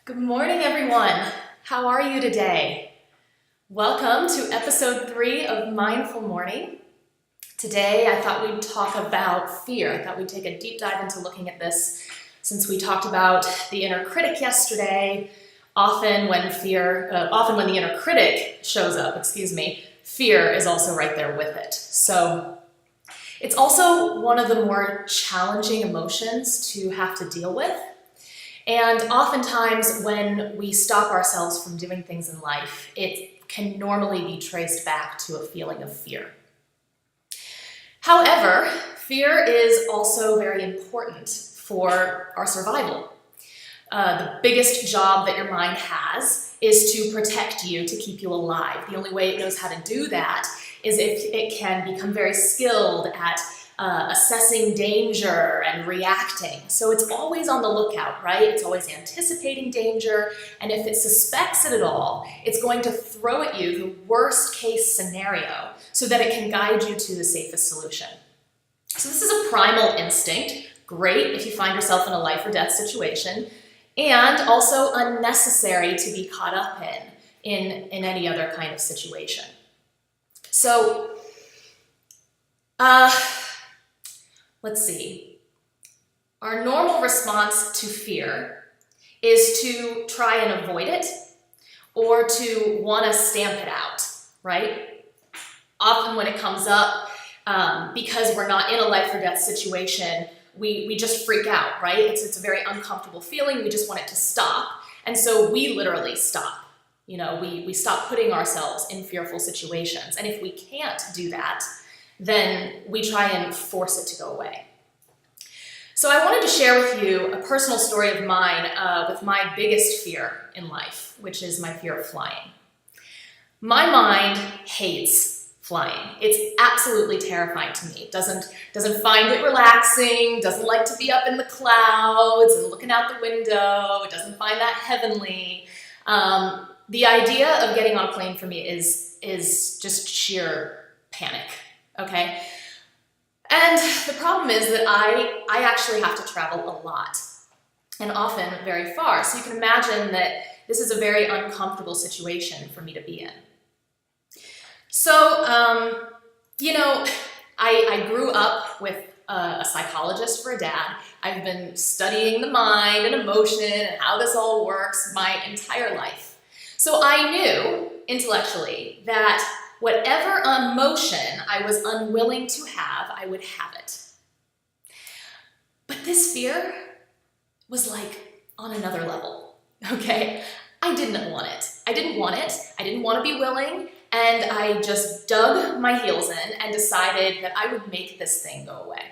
Good morning, everyone. How are you today? Welcome to episode 3 of Mindful Morning. Today, I thought we'd talk about fear. I thought we'd take a deep dive into looking at this since we talked about the inner critic yesterday. Often when the inner critic shows up, fear is also right there with it. So it's also one of the more challenging emotions to have to deal with. And oftentimes when we stop ourselves from doing things in life, it can normally be traced back to a feeling of fear. However, fear is also very important for our survival. The biggest job that your mind has is to protect you, to keep you alive. The only way it knows how to do that is if it can become very skilled at assessing danger and reacting. So it's always on the lookout, right? It's always anticipating danger, and if it suspects it at all, it's going to throw at you the worst case scenario so that it can guide you to the safest solution. So this is a primal instinct, great if you find yourself in a life or death situation, and also unnecessary to be caught up in any other kind of situation. So, let's see. Our normal response to fear is to try and avoid it or to want to stamp it out, right? Often when it comes up, because we're not in a life or death situation, we just freak out, right? It's a very uncomfortable feeling. We just want it to stop. And so we literally stop. You know, we stop putting ourselves in fearful situations. And if we can't do that, then we try and force it to go away. So I wanted to share with you a personal story of mine with my biggest fear in life, which is my fear of flying. My mind hates flying. It's absolutely terrifying to me. It doesn't find it relaxing, doesn't like to be up in the clouds and looking out the window. It doesn't find that heavenly. The idea of getting on a plane for me is just sheer panic. Okay? And the problem is that I actually have to travel a lot, and often very far. So you can imagine that this is a very uncomfortable situation for me to be in. So, I grew up with a psychologist for a dad. I've been studying the mind and emotion and how this all works my entire life. So I knew intellectually that whatever emotion I was unwilling to have, I would have it. But this fear was like on another level, okay? I didn't want it. I didn't want to be willing, and I just dug my heels in and decided that I would make this thing go away.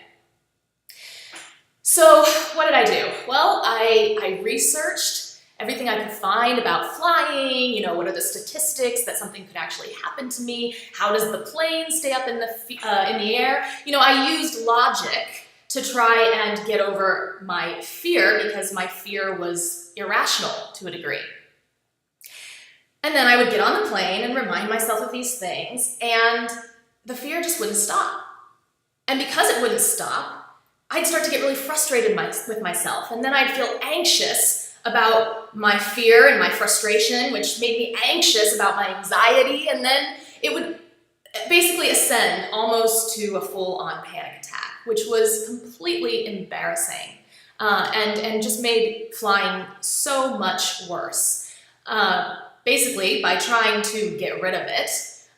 So what did I do? Well, I researched everything I could find about flying, what are the statistics that something could actually happen to me? How does the plane stay up in the air? I used logic to try and get over my fear because my fear was irrational to a degree. And then I would get on the plane and remind myself of these things, and the fear just wouldn't stop. And because it wouldn't stop, I'd start to get really frustrated with myself, and then I'd feel anxious about my fear and my frustration, which made me anxious about my anxiety, and then it would basically ascend almost to a full-on panic attack, which was completely embarrassing and just made flying so much worse. Basically, by trying to get rid of it,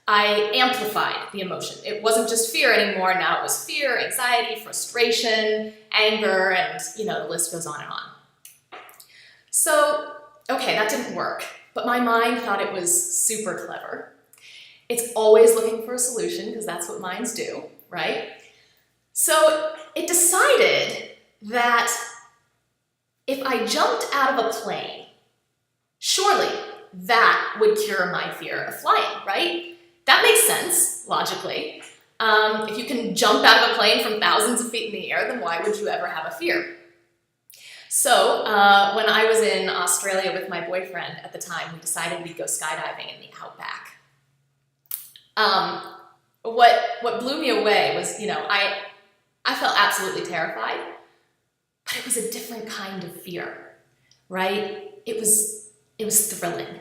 I amplified the emotion. It wasn't just fear anymore. Now it was fear, anxiety, frustration, anger, and the list goes on and on. So, okay, that didn't work, but my mind thought it was super clever. It's always looking for a solution because that's what minds do, right? So it decided that if I jumped out of a plane, surely that would cure my fear of flying, right? That makes sense, logically. If you can jump out of a plane from thousands of feet in the air, then why would you ever have a fear? So when I was in Australia with my boyfriend at the time, we decided we'd go skydiving in the outback. What blew me away was, I felt absolutely terrified, but it was a different kind of fear, right? it was thrilling.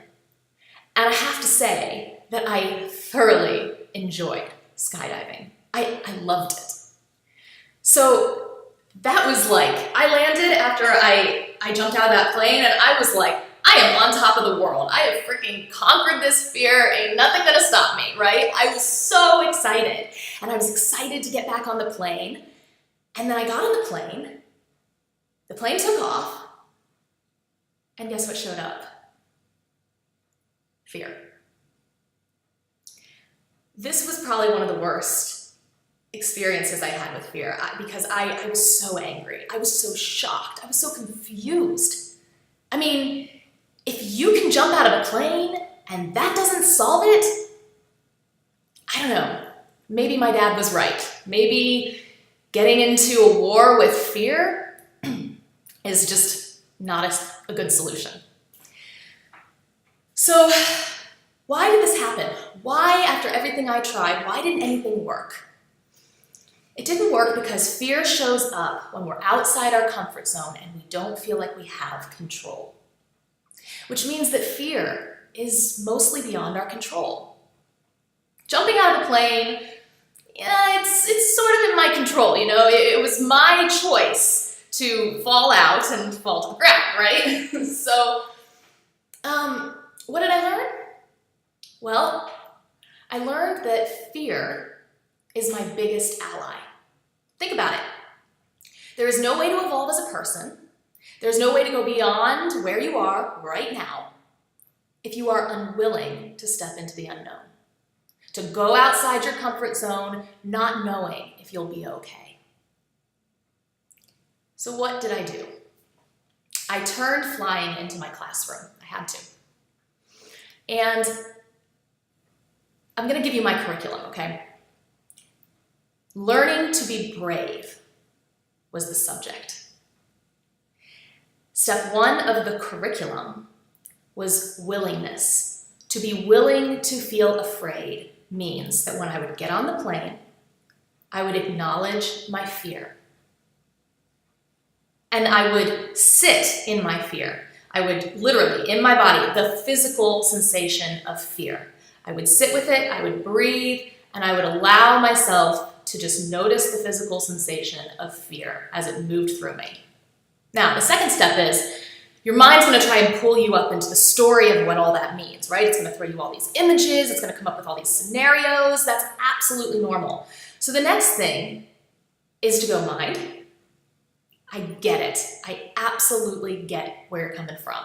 And I have to say that I thoroughly enjoyed skydiving. I loved it. So that was like, I landed after I jumped out of that plane and I was like, I am on top of the world. I have freaking conquered this fear. Ain't nothing gonna stop me, right? I was so excited. And I was excited to get back on the plane. And then I got on the plane took off, and guess what showed up? Fear. This was probably one of the worst experiences I had with fear because I was so angry. I was so shocked. I was so confused. I mean, if you can jump out of a plane and that doesn't solve it, I don't know. Maybe my dad was right. Maybe getting into a war with fear is just not a good solution. So why did this happen? Why, after everything I tried, why didn't anything work? It didn't work because fear shows up when we're outside our comfort zone and we don't feel like we have control. Which means that fear is mostly beyond our control. Jumping out of a plane, yeah, it's sort of in my control, you know? It was my choice to fall out and fall to the ground, right? So, what did I learn? Well, I learned that fear is my biggest ally. Think about it. There is no way to evolve as a person. There's no way to go beyond where you are right now if you are unwilling to step into the unknown, to go outside your comfort zone, not knowing if you'll be okay. So what did I do? I turned flying into my classroom. I had to. And I'm going to give you my curriculum, okay? Learning to be brave was the subject. Step 1 of the curriculum was willingness. To be willing to feel afraid means that when I would get on the plane, I would acknowledge my fear. And I would sit in my fear. I would literally, in my body, the physical sensation of fear. I would sit with it, I would breathe, and I would allow myself to just notice the physical sensation of fear as it moved through me. Now, the second step is your mind's going to try and pull you up into the story of what all that means, right? It's going to throw you all these images. It's going to come up with all these scenarios. That's absolutely normal. So the next thing is to go, mind, I get it. I absolutely get where you're coming from.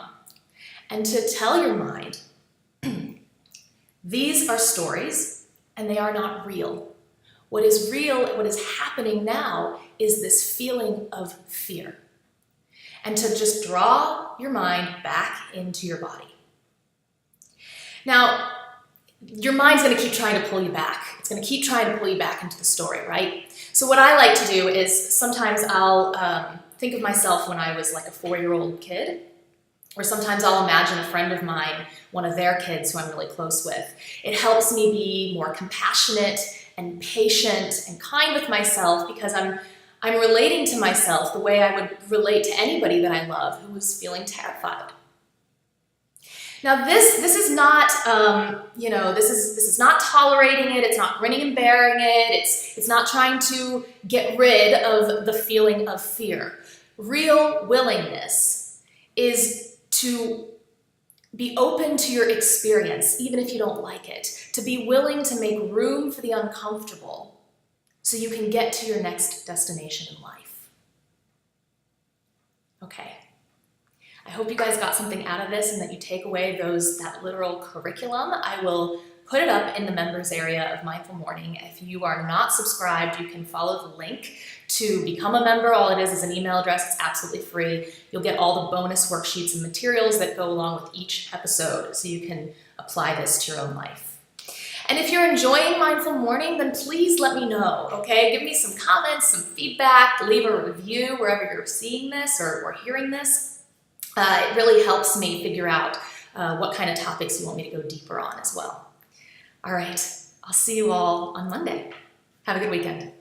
And to tell your mind, these are stories and they are not real. What is real, what is happening now is this feeling of fear. And to just draw your mind back into your body. Now, your mind's going to keep trying to pull you back. It's going to keep trying to pull you back into the story, right? So what I like to do is sometimes I'll think of myself when I was like a 4-year-old kid, or sometimes I'll imagine a friend of mine, one of their kids who I'm really close with. It helps me be more compassionate and patient and kind with myself because I'm relating to myself the way I would relate to anybody that I love who was feeling terrified. Now this is not, this is not tolerating it. It's not grinning and bearing it. It's not trying to get rid of the feeling of fear. Real willingness is to be open to your experience, even if you don't like it. To be willing to make room for the uncomfortable so you can get to your next destination in life. Okay. I hope you guys got something out of this and that you take away that literal curriculum. I will put it up in the members area of Mindful Morning. If you are not subscribed, you can follow the link to become a member. All it is an email address. It's absolutely free. You'll get all the bonus worksheets and materials that go along with each episode so you can apply this to your own life. And if you're enjoying Mindful Morning, then please let me know, okay? Give me some comments, some feedback, leave a review wherever you're seeing this or hearing this. It really helps me figure out what kind of topics you want me to go deeper on as well. All right, I'll see you all on Monday. Have a good weekend.